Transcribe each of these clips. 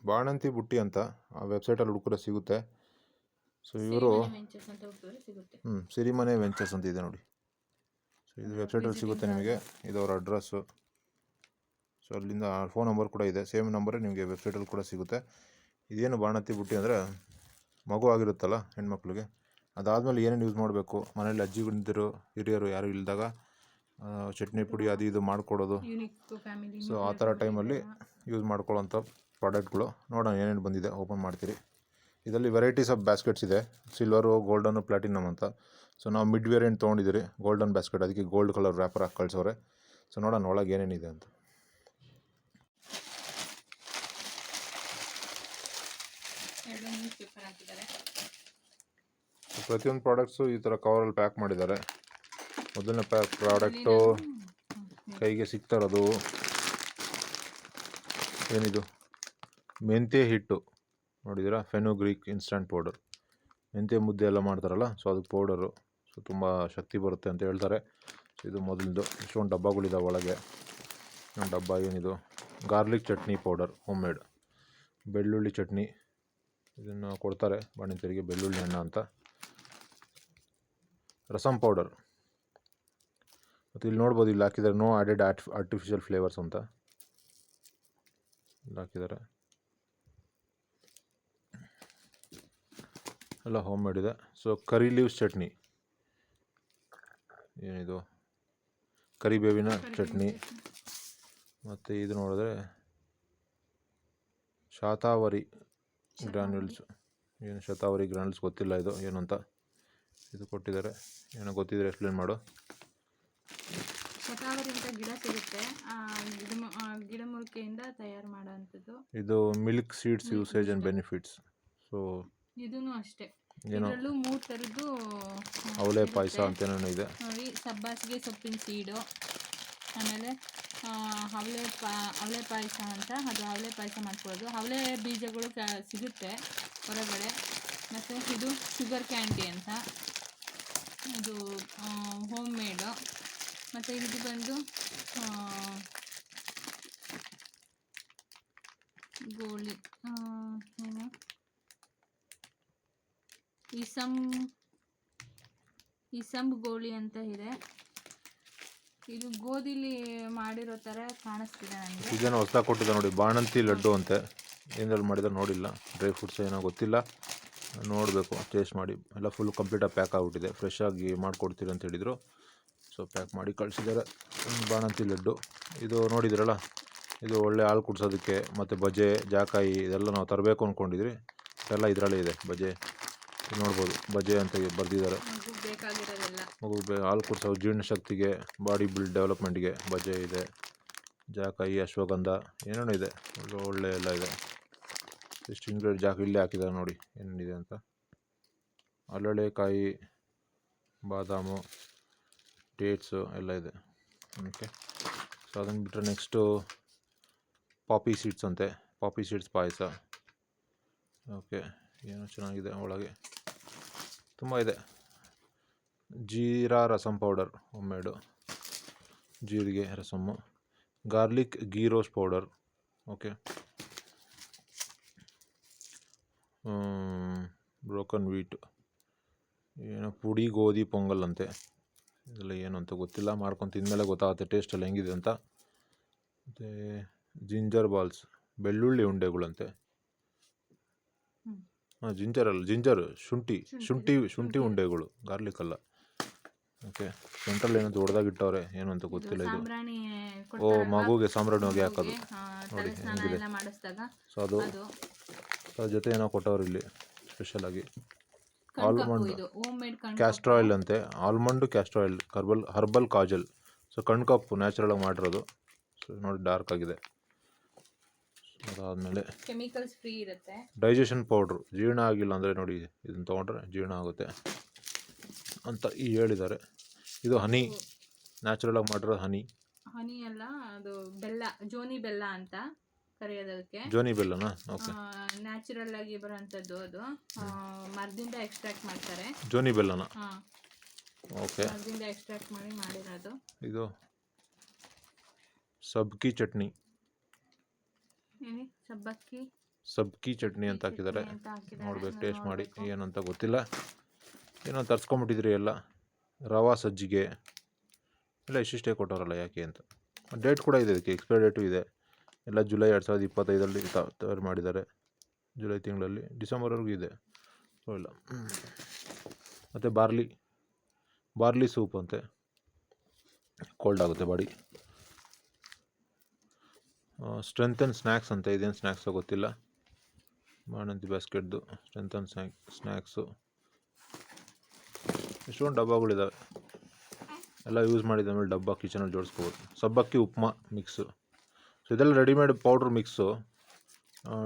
ಬಾಣಂತಿ ಬುಟ್ಟಿ ಅಂತ ಆ ವೆಬ್ಸೈಟಲ್ಲಿ ಹುಡುಕಿದ್ರೆ ಸಿಗುತ್ತೆ. ಸೊ ಇವರು ಸಿರಿಮನೆ ವೆಂಚರ್ಸ್ ಅಂತ ಇದೆ ನೋಡಿ. ಸೊ ಇದು ವೆಬ್ಸೈಟಲ್ಲಿ ಸಿಗುತ್ತೆ ನಿಮಗೆ. ಇದು ಅವರ ಅಡ್ರೆಸ್ಸು. ಸೊ ಅಲ್ಲಿಂದ ಫೋನ್ ನಂಬರ್ ಕೂಡ ಇದೆ, ಸೇಮ್ ನಂಬರೇ ನಿಮಗೆ ವೆಬ್ಸೈಟಲ್ಲಿ ಕೂಡ ಸಿಗುತ್ತೆ. ಇದೇನು ಬಾಣಂತಿ ಬುಟ್ಟಿ ಅಂದರೆ ಮಗು ಆಗಿರುತ್ತಲ್ಲ ಹೆಣ್ಮಕ್ಳಿಗೆ, ಅದಾದಮೇಲೆ ಏನೇನು ಯೂಸ್ ಮಾಡಬೇಕು, ಮನೇಲಿ ಅಜ್ಜಿಗಳಿದ್ದರು ಹಿರಿಯರು ಯಾರು ಇಲ್ಲದಾಗ ಚಟ್ನಿ ಪುಡಿ ಅದು ಇದು ಮಾಡಿಕೊಡೋದು. ಸೊ ಆ ಥರ ಟೈಮಲ್ಲಿ ಯೂಸ್ ಮಾಡ್ಕೊಳ್ಳೋಂಥ ಪ್ರಾಡಕ್ಟ್ಗಳು. ನೋಡೋಣ ಏನೇನು ಬಂದಿದೆ, ಓಪನ್ ಮಾಡ್ತೀರಿ. ಇದರಲ್ಲಿ ವೆರೈಟೀಸ್ ಆಫ್ ಬ್ಯಾಸ್ಕೆಟ್ಸ್ ಇದೆ, ಸಿಲ್ವರು, ಗೋಲ್ಡನ್ನು, ಪ್ಲಾಟಿನಮ್ ಅಂತ. ಸೊ ನಾವು ಮಿಡ್ ವೇರಿಯಂಟ್ ತೊಗೊಂಡಿದ್ದೀರಿ ಗೋಲ್ಡನ್ ಬ್ಯಾಸ್ಕೆಟ್, ಅದಕ್ಕೆ ಗೋಲ್ಡ್ ಕಲರ್ ರ್ಯಾಪರ್ ಹಾಕಿ ಕಳಿಸೋರೆ. ಸೊ ನೋಡೋಣ ಒಳಗೆ ಏನೇನಿದೆ ಅಂತ. ಪ್ರತಿಯೊಂದು ಪ್ರಾಡಕ್ಟ್ಸು ಈ ಥರ ಕವರಲ್ಲಿ ಪ್ಯಾಕ್ ಮಾಡಿದ್ದಾರೆ. ಮೊದಲನೇ ಪ್ರಾಡಕ್ಟು ಕೈಗೆ ಸಿಗ್ತಾ ಇರೋದು ಏನಿದು, ಮೆಂತ್ಯ ಹಿಟ್ಟು ನೋಡಿದ್ದೀರಾ, ಫೆನುಗ್ರೀಕ್ ಇನ್ಸ್ಟಂಟ್ ಪೌಡರ್. ಮೆಂತ್ಯ ಮುದ್ದೆ ಎಲ್ಲ ಮಾಡ್ತಾರಲ್ಲ, ಸೊ ಅದಕ್ಕೆ ಪೌಡರು. ಸೊ ತುಂಬ ಶಕ್ತಿ ಬರುತ್ತೆ ಅಂತ ಹೇಳ್ತಾರೆ. ಸೊ ಇದು ಮೊದಲಿಂದು. ಇಷ್ಟೊಂದು ಡಬ್ಬಗಳಿದ್ದಾವೆ ಒಳಗೆ. ಒಂದು ಡಬ್ಬ ಏನಿದು, garlic chutney powder home made. ಬೆಳ್ಳುಳ್ಳಿ ಚಟ್ನಿ ಇದನ್ನು ಕೊಡ್ತಾರೆ ಬಾಣಂತಿಯರಿಗೆ, ಬೆಳ್ಳುಳ್ಳಿ ಅನ್ನ ಅಂತ. ರಸಮ್ ಪೌಡರ್, ಮತ್ತು ಇಲ್ಲಿ ನೋಡ್ಬೋದು, ಇಲ್ಲಿ ಹಾಕಿದ್ದಾರೆ ನೋ ಆ್ಯಡೆಡ್ ಆರ್ಟಿಫಿಷಿಯಲ್ ಫ್ಲೇವರ್ಸ್ ಅಂತ ಇಲ್ಲಿ ಹಾಕಿದ್ದಾರೆ. ಎಲ್ಲ ಹೋಮ್ ಮೇಡ್ ಇದೆ. ಸೊ ಕರಿ ಲೀವ್ಸ್ ಚಟ್ನಿ, ಏನಿದು ಕರಿಬೇವಿನ ಚಟ್ನಿ. ಮತ್ತು ಇದು ನೋಡಿದ್ರೆ ಶತಾವರಿ ಗ್ರ್ಯಾನ್ಯೂಲ್ಸ್. ಏನು ಶತಾವರಿ ಗ್ರ್ಯಾನ್ಯೂಲ್ಸ್ ಗೊತ್ತಿಲ್ಲ ಇದು ಏನು ಅಂತ. ಇದು ಕೊಟ್ಟಿದ್ದಾರೆ, ಏನೋ ಗೊತ್ತಿದ್ರೆ ಎಕ್ಸ್ಪ್ಲೇನ್ ಮಾಡು. ಶತಾವರಿ ಅಂತ ಗಿಡ ಸಿಗುತ್ತೆ, ಗಿಡಮೂಲಿಕೆಯಿಂದ ತಯಾರು ಮಾಡೋವಂಥದ್ದು. ಇದು milk seeds usage and benefits. So ಇದೂ ಅಷ್ಟೇ, ಇದರಲ್ಲೂ 3 ಥರದ್ದು ಅವಳೆ ಪಾಯಸ ಅಂತ ಏನೋ ಇದೆ ನೋಡಿ. ಸಬ್ಬಾಸಿಗೆ ಸೊಪ್ಪಿನ ಸೀಡು, ಆಮೇಲೆ ಅವಳೆ ಪಾಯಸ ಅಂತ, ಅದು ಅವಳೆ ಪಾಯಸ ಮಾಡ್ಕೊಳ್ಳೋದು. ಅವಳೆ ಬೀಜಗಳು ಸಿಗುತ್ತೆ ಹೊರಗಡೆ. ಮತ್ತು ಇದು ಶುಗರ್ ಕ್ಯಾಂಡಿ ಅಂತ, ಇದು ಹೋಮ್ ಮೇಡು. ಮತ್ತು ಇದು ಬಂದು ಗೋಳಿ ಏನು ಇಸಂಬ್ ಗೋಳಿ ಅಂತ ಇದೆ. ಇದು ಗೋಧಿಲಿ ಮಾಡಿರೋ ಥರ ಕಾಣಿಸ್ತಿದೆ ನನಗೆ. ಇದೇನೋ ಹೊಸದಾಗಿ ಕೊಟ್ಟಿದೆ ನೋಡಿ, ಬಾಣಂತಿ ಲಡ್ಡು ಅಂತೆ. ಏನಲ್ಲಿ ಮಾಡಿದ್ರೆ ನೋಡಿಲ್ಲ, ಡ್ರೈ ಫ್ರೂಟ್ಸ್ ಏನೋ ಗೊತ್ತಿಲ್ಲ, ನೋಡಬೇಕು, ಟೇಸ್ಟ್ ಮಾಡಿ. ಎಲ್ಲ ಫುಲ್ ಕಂಪ್ಲೀಟಾಗಿ ಪ್ಯಾಕ್ ಆಗಿಬಿಟ್ಟಿದೆ, ಫ್ರೆಶ್ ಆಗಿ ಮಾಡಿಕೊಡ್ತೀರಿ ಅಂತ ಹೇಳಿದರು. ಸೊ ಪ್ಯಾಕ್ ಮಾಡಿ ಕಳಿಸಿದ್ದಾರೆ ಬಾಣಂತಿ ಲಡ್ಡು. ಇದು ನೋಡಿದ್ರಲ್ಲ, ಇದು ಒಳ್ಳೆ ಹಾಲು ಕುಡಿಸೋದಕ್ಕೆ, ಮತ್ತು ಬಜೆ, ಜಾಕಾಯಿ ಇದೆಲ್ಲ ನಾವು ತರಬೇಕು ಅಂದ್ಕೊಂಡಿದ್ರಿ. ಎಲ್ಲ ಇದರಲ್ಲೇ ಇದೆ. ಬಜೆ ನೋಡ್ಬೋದು, ಬಜೆ ಅಂತ ಬರೆದಿದ್ದಾರೆ. ಮಗು ಹಾಲು ಕುಡಿಸೋ ಜೀರ್ಣಶಕ್ತಿಗೆ, ಬಾಡಿ ಬಿಲ್ಡ್ ಡೆವಲಪ್ಮೆಂಟ್ಗೆ ಬಜೆ ಇದೆ. ಜಾಕಾಯಿ, ಅಶ್ವಗಂಧ ಏನೇನೋ ಇದೆ, ಒಳ್ಳೆ ಎಲ್ಲ ಇದೆ. ಇಷ್ಟು ಇಂಗ್ರೀಡಿಯೆಂಟ್ ಇಲ್ಲೇ ಹಾಕಿದ್ದಾರೆ ನೋಡಿ ಏನೇನಿದೆ ಅಂತ. ಅರಳೆಕಾಯಿ, ಬಾದಾಮು, ಡೇಟ್ಸು ಎಲ್ಲ ಇದೆ. ಓಕೆ. ಸೊ ಅದನ್ನು ಬಿಟ್ಟರೆ ನೆಕ್ಸ್ಟು ಪಾಪಿ ಸೀಡ್ಸ್ ಅಂತೆ, ಪಾಪಿ ಸೀಡ್ಸ್ ಪಾಯಸ. ಓಕೆ, ಏನೋ ಚೆನ್ನಾಗಿದೆ, ಒಳಗೆ ತುಂಬ ಇದೆ. Jeera rasam powder homemade, ಜೀರಿಗೆ rasam. Garlic ghee roast powder. Okay. Broken wheat, ಏನೋ ಪುಡಿ ಗೋಧಿ ಪೊಂಗಲ್ ಅಂತೆ. ಇದೆಲ್ಲ ಏನು ಅಂತ ಗೊತ್ತಿಲ್ಲ, ಮಾಡ್ಕೊಂಡು ತಿಂದಮೇಲೆ ಗೊತ್ತಾಗುತ್ತೆ ಟೇಸ್ಟೆಲ್ಲ ಹೆಂಗಿದೆ ಅಂತ. ಮತ್ತು ಜಿಂಜರ್ ಬಾಲ್ಸ್, ಬೆಳ್ಳುಳ್ಳಿ ಉಂಡೆಗಳಂತೆ. ಜಿಂಜರ್ ಶುಂಠಿ ಉಂಡೆಗಳು, ಗಾರ್ಲಿಕ್ ಅಲ್ಲ. ಓಕೆ. ಸೆಂಟ್ರಲ್ ಏನೋ ದೊಡ್ಡದಾಗಿಟ್ಟವ್ರೆ, ಏನು ಅಂತ ಗೊತ್ತಿಲ್ಲ ಇದು. ಓ, ಮಗುಗೆ ಸಾಂಬ್ರಾಣಿ ಹೊಗೆ ಹಾಕೋದು ನೋಡಿ ಹೆಂಗಿದೆ. ಸೊ ಅದು ಅದ್ರ ಜೊತೆ ಏನೋ ಕೊಟ್ಟವ್ರು ಇಲ್ಲಿ ಸ್ಪೆಷಲಾಗಿ. ಆಲ್ಮಂಡ್ ಕ್ಯಾಸ್ಟರ್ ಆಯಿಲ್ ಅಂತೆ, almond castor oil, herbal kajal. So ಕಣ್ಕಪ್ಪು ನ್ಯಾಚುರಲಾಗಿ ಮಾಡಿರೋದು. ಸೊ ನೋಡಿ ಡಾರ್ಕ್ ಆಗಿದೆ. ಅದಾದಮೇಲೆ ಕೆಮಿಕಲ್ಸ್ ಫ್ರೀ ಇರುತ್ತೆ. ಡೈಜೆಷನ್ ಪೌಡ್ರು, ಜೀರ್ಣ ಆಗಿಲ್ಲ ಅಂದರೆ ನೋಡಿ ಇದನ್ನು ತೊಗೊಂಡ್ರೆ ಜೀರ್ಣ ಆಗುತ್ತೆ ಅಂತ ಹೇಳಿದ್ದಾರೆ. ಇದು ಹನಿ, ನ್ಯಾಚುರಲಾಗಿ ಮಾಡಿರೋ ಹನಿ ಅಲ್ಲ, ಅದು ಬೆಲ್ಲ, ಜೋನಿ ಬೆಲ್ಲ ಅಂತ ಕರೆಯೋದಕ್ಕೆ. ಜೋನಿ ಬೆಲ್ಲನಾ? ಓಕೆ. ನ್ಯಾಚುರಲ್ ಆಗಿ ಬರೋಂಥದ್ದು, ಅದು ಮರದಿಂದ ಎಕ್ಸ್ಟ್ರಾಕ್ಟ್ ಮಾಡ್ತಾರೆ. ಜೋನಿ ಬೆಲ್ಲನಾ? ಓಕೆ. ಮರದಿಂದ ಎಕ್ಸ್ಟ್ರಾಕ್ಟ್ ಮಾಡಿರೋದು. ಇದು ಸಬ್ಬಕ್ಕಿ ಚಟ್ನಿ. ಸಬ್ಬಕ್ಕಿ ಸಬ್ಕಿ ಚಟ್ನಿ ಅಂತ ಹಾಕಿದ್ದಾರೆ. ಅಂತ ಹಾಕಿದ್ದಾರೆ. ನೋಡ್ಬೇಕು, ಟೇಸ್ಟ್ ಮಾಡಿ ನೋಡ್ಬೇಕು. ಏನಂತ ಗೊತ್ತಿಲ್ಲ. ಏನೋ ತರ್ಸ್ಕೊಂಬಿಟ್ಟಿದ್ರಿ ಎಲ್ಲ. ರವಾ ಸಜ್ಜಿಗೆ ಎಲ್ಲ ಇಷ್ಟಿಷ್ಟೇ ಕೊಟ್ಟವರಲ್ಲ ಯಾಕೆ ಅಂತ. ಡೇಟ್ ಕೂಡ ಇದೆ, ಇದಕ್ಕೆ ಎಕ್ಸ್ಪೈರಿ ಡೇಟು ಇದೆ. ಎಲ್ಲ ಜುಲೈ 2025 ತಯಾರು ಮಾಡಿದ್ದಾರೆ. ಜುಲೈ ತಿಂಗಳಲ್ಲಿ ಡಿಸೆಂಬರ್ವರೆಗೂ ಇದೆ. ಸೊ ಇಲ್ಲ. ಮತ್ತು ಬಾರ್ಲಿ ಸೂಪ್ ಅಂತೆ, ಕೋಲ್ಡ್ ಆಗುತ್ತೆ ಬಾಡಿ. ಸ್ಟ್ರೆಂಥನ್ ಸ್ನ್ಯಾಕ್ಸ್ ಅಂತ, ಇದೇನು ಸ್ನ್ಯಾಕ್ಸೋ ಗೊತ್ತಿಲ್ಲ. ಬಾಣಂತಿ ಬ್ಯಾಸ್ಕೆಟ್ದು ಸ್ಟ್ರೆಂಥನ್ ಸ್ನ್ಯಾಕ್ಸು. ಎಷ್ಟೊಂದು ಡಬ್ಬಗಳಿದ್ದಾವೆ. ಎಲ್ಲ ಯೂಸ್ ಮಾಡಿದ ಮೇಲೆ ಡಬ್ಬ ಕಿಚನಲ್ಲಿ ಜೋಡಿಸ್ಕೋಬೋದು. ಸಬ್ಬಕ್ಕಿ ಉಪ್ಮಾ ಮಿಕ್ಸು. ಸೊ ಇದೆಲ್ಲ ರೆಡಿಮೇಡ್ ಪೌಡ್ರ್ ಮಿಕ್ಸು.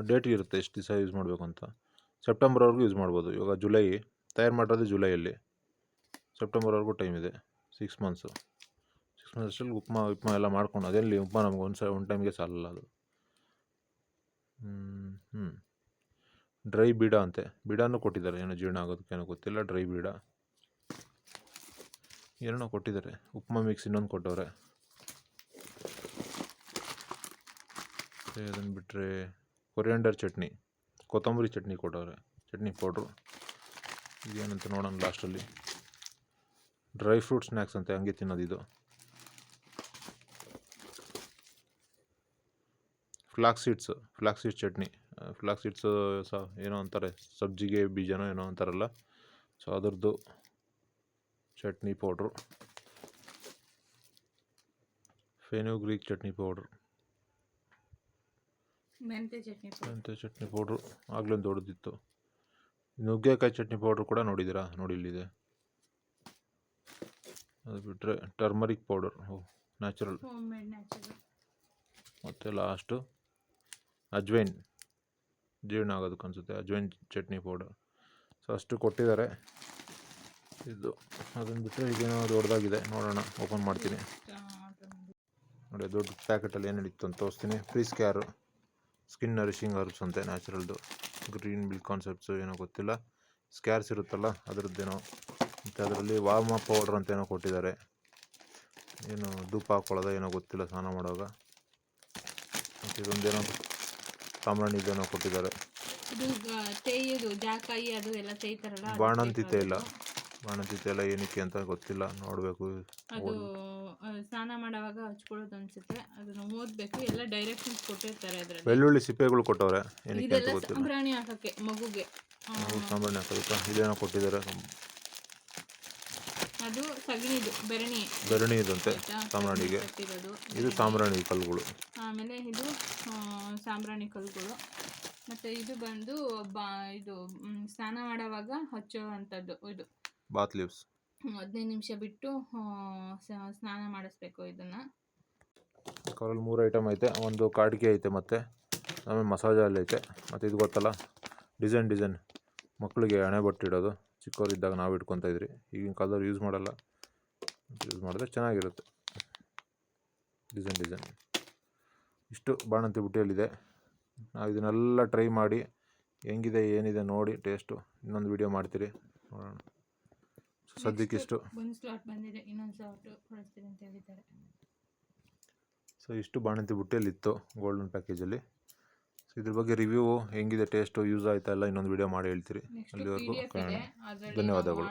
ಡೇಟ್ ಇರುತ್ತೆ ಎಷ್ಟು ದಿವಸ ಯೂಸ್ ಮಾಡಬೇಕು ಅಂತ. ಸೆಪ್ಟೆಂಬರ್ವರೆಗೂ ಯೂಸ್ ಮಾಡ್ಬೋದು. ಇವಾಗ ಜುಲೈ ತಯಾರು ಮಾಡಿರೋದು ಜುಲೈಯಲ್ಲಿ, ಸೆಪ್ಟೆಂಬರ್ವರೆಗೂ ಟೈಮ್ ಇದೆ. 6 ಮಂತ್ಸು. 6 ಮಂತ್ಸಲ್ಲಿ ಉಪ್ಮಾ ಎಲ್ಲ ಮಾಡ್ಕೊಂಡು, ಅದೆಲ್ಲಿ ಉಪ್ಮಾ ನಮ್ಗೆ ಒಂದು ಟೈಮಿಗೆ ಸಾಲಲ್ಲ ಅದು. ಡ್ರೈ ಬೀಡ ಅಂತೆ, ಬೀಡಾನು ಕೊಟ್ಟಿದ್ದಾರೆ. ಏನೋ ಜೀರ್ಣ ಆಗೋದಕ್ಕೇನೋ ಗೊತ್ತಿಲ್ಲ. ಡ್ರೈ ಬೀಡ ಏನೋ ಕೊಟ್ಟಿದ್ದಾರೆ. ಉಪ್ಮಾ ಮಿಕ್ಸ್ ಇನ್ನೊಂದು ಕೊಟ್ಟವ್ರೆ. ಅದನ್ನು ಬಿಟ್ಟರೆ ಕೊರಿಯಾಂಡರ್ ಚಟ್ನಿ, ಕೊತ್ತಂಬರಿ ಚಟ್ನಿ ಕೊಟ್ಟವ್ರೆ, ಚಟ್ನಿ ಪೌಡ್ರು. ಇದೇನಂತ ನೋಡೋಣ ಲಾಸ್ಟಲ್ಲಿ. ಡ್ರೈ ಫ್ರೂಟ್ ಸ್ನ್ಯಾಕ್ಸ್ ಅಂತೆ, ಹಂಗೆ ತಿನ್ನೋದು ಇದು. Flax seeds chutney. Flax seeds ಏನೋ ಅಂತಾರೆ, ಸಬ್ಜಿಗೆ ಬೀಜನೋ ಏನೋ ಅಂತಾರಲ್ಲ. ಸೊ ಅದರದ್ದು ಚಟ್ನಿ ಪೌಡ್ರು. ಫೆನುಗ್ರೀಕ್ ಚಟ್ನಿ ಪೌಡ್ರು, ಮೆಂತ್ಯ ಚಟ್ನಿ ಪೌಡ್ರು ಆಗಲೇ ದೊಡ್ಡದಿತ್ತು. ನುಗ್ಗೆಕಾಯಿ ಚಟ್ನಿ ಪೌಡ್ರು ಕೂಡ ನೋಡಿದ್ದೀರಾ? ನೋಡಿ ಇಲ್ಲಿದೆ. ಅದು ಬಿಟ್ಟರೆ ಟರ್ಮರಿಕ್ ಪೌಡರ್, ನ್ಯಾಚುರಲ್. ಮತ್ತು ಲಾಸ್ಟು ಅಜ್ವೈನ್, ಜೀರ್ಣ ಆಗೋದಕ್ಕೆ ಅನಿಸುತ್ತೆ, ಅಜ್ವೈನ್ ಚಟ್ನಿ ಪೌಡರ್. ಸೊ ಅಷ್ಟು ಕೊಟ್ಟಿದ್ದಾರೆ. ಇದು ಅದನ್ನು ಬಿಟ್ಟರೆ ಇದೇನೋ ದೊಡ್ಡದಾಗಿದೆ, ನೋಡೋಣ, ಓಪನ್ ಮಾಡ್ತೀನಿ. ನೋಡಿ ದೊಡ್ಡ ಪ್ಯಾಕೆಟಲ್ಲಿ ಏನು ಹಿಡಿತ್ತು ಅಂತ ತೋರಿಸ್ತೀನಿ. ಫ್ರೀಸ್ ಕ್ಯಾರು ಸ್ಕಿನ್ ನರಿಶಿಂಗ್ ಹರ್ಬ್ಸ್ ಅಂತೆ, ನ್ಯಾಚುರಲ್ದು. ಗ್ರೀನ್ ಮಿಲ್ಕ್ ಕಾನ್ಸೆಪ್ಟ್ಸು ಏನೋ ಗೊತ್ತಿಲ್ಲ. ಸ್ಕ್ಯಾರ್ಸ್ ಇರುತ್ತಲ್ಲ ಅದರದ್ದೇನೋ. ಮತ್ತು ಅದರಲ್ಲಿ ವಾರ್ಮ್ ಅಪ್ ಪೌಡ್ರ್ ಅಂತ ಏನೋ ಕೊಟ್ಟಿದ್ದಾರೆ. ಏನು ಧೂಪ ಹಾಕ್ಕೊಳ್ಳೋದ ಏನೋ ಗೊತ್ತಿಲ್ಲ ಸ್ನಾನ ಮಾಡುವಾಗ. ಮತ್ತು ಇದೊಂದೇನೋ ಸಾಂಬ್ರಾಣಿದೇನೋ ಕೊಟ್ಟಿದ್ದಾರೆ. ಬಾಣಂತಿ ತೈಲ ಏನಕ್ಕೆ ಅಂತ ಗೊತ್ತಿಲ್ಲ, ನೋಡಬೇಕು. ಅದು ಸ್ನಾನ ಮಾಡುವಾಗ ಹಚ್ಕೊಳ್ಳೋದು ಅನ್ಸುತ್ತೆ. ಅದನ್ನು ಓದಬೇಕು. ಎಲ್ಲ ಡೈರೆಕ್ಷನ್ಸ್ ಕೊಟ್ಟಿರ್ತಾರೆ ಅದರಲ್ಲಿ. ಬೆಳ್ಳುಳ್ಳಿ ಸಿಪ್ಪೆಗಳು ಕೊಟ್ಟವ್ರೆ, ಏನಕ್ಕೆ ಅಂತ ಗೊತ್ತಿಲ್ಲ. ಸಾಂಬ್ರಾಣಿ ಹಾಕಕ್ಕೆ ಮಗುಗೆ. ಸಾಂಬ್ರಾಣಿ ಹಾಕೋದಕ್ಕೆ ಇದೇನೋ ಕೊಟ್ಟಿದ್ದಾರೆ. ಅದು ಸಗಣಿದು ಬೆರಣಿ ಇದಂತೆ ಸಾಂಬ್ರಾಣಿಗೆ. ಇದು ಸಾಂಬ್ರಾಣಿ ಕಲ್ಲುಗಳು. ಆಮೇಲೆ ಇದು ಸಾಂಬ್ರಾಣಿ ಕಲ್ಲುಗಳು. ಮತ್ತು ಇದು ಬಂದು ಇದು ಸ್ನಾನ ಮಾಡುವಾಗ ಹಚ್ಚುವಂಥದ್ದು. ಇದು ಬಾತ್ ಲೀವ್ಸ್. 15 ನಿಮಿಷ ಬಿಟ್ಟು ಸ್ನಾನ ಮಾಡಿಸ್ಬೇಕು ಇದನ್ನು. ಕವರಲ್ಲಿ 3 ಐಟಮ್ ಐತೆ. ಒಂದು ಕಾಡಿಗೆ ಐತೆ, ಮತ್ತು ಆಮೇಲೆ ಮಸಾಜ್ ಆಯಿಲ್ ಐತೆ. ಮತ್ತು ಇದು ಗೊತ್ತಲ್ಲ, ಡಿಸೈನ್ ಮಕ್ಕಳಿಗೆ ಹಣೆ ಬಟ್ಟಿಡೋದು. ಚಿಕ್ಕವರಿದ್ದಾಗ ನಾವು ಇಟ್ಕೊತಾ ಇದ್ರಿ. ಈಗಿನ ಕಾಲದಲ್ಲಿ ಯೂಸ್ ಮಾಡಲ್ಲ. ಯೂಸ್ ಮಾಡಿದ್ರೆ ಚೆನ್ನಾಗಿರುತ್ತೆ. ಡಿಸೈನ್ ಇಷ್ಟು ಬಾಣಂತಿ ಬುಟ್ಟಿಯಲ್ಲಿದೆ. ನಾವು ಇದನ್ನೆಲ್ಲ ಟ್ರೈ ಮಾಡಿ ಹೆಂಗಿದೆ ಏನಿದೆ ನೋಡಿ ಟೇಸ್ಟು ಇನ್ನೊಂದು ವಿಡಿಯೋ ಮಾಡ್ತೀರಿ, ನೋಡೋಣ. ಸದ್ಯಕ್ಕಿಷ್ಟು. ಸೊ ಇಷ್ಟು ಬಾಣಂತಿ ಬುಟ್ಟಿಯಲ್ಲಿತ್ತು ಗೋಲ್ಡನ್ ಪ್ಯಾಕೇಜಲ್ಲಿ. ಸೊ ಇದ್ರ ಬಗ್ಗೆ ರಿವ್ಯೂ ಹೆಂಗಿದೆ, ಟೇಸ್ಟು, ಯೂಸ್ ಆಯ್ತಾ ಎಲ್ಲ ಇನ್ನೊಂದು ವಿಡಿಯೋ ಮಾಡಿ ಹೇಳ್ತೀರಿ. ಅಲ್ಲಿವರೆಗೂ ಧನ್ಯವಾದಗಳು.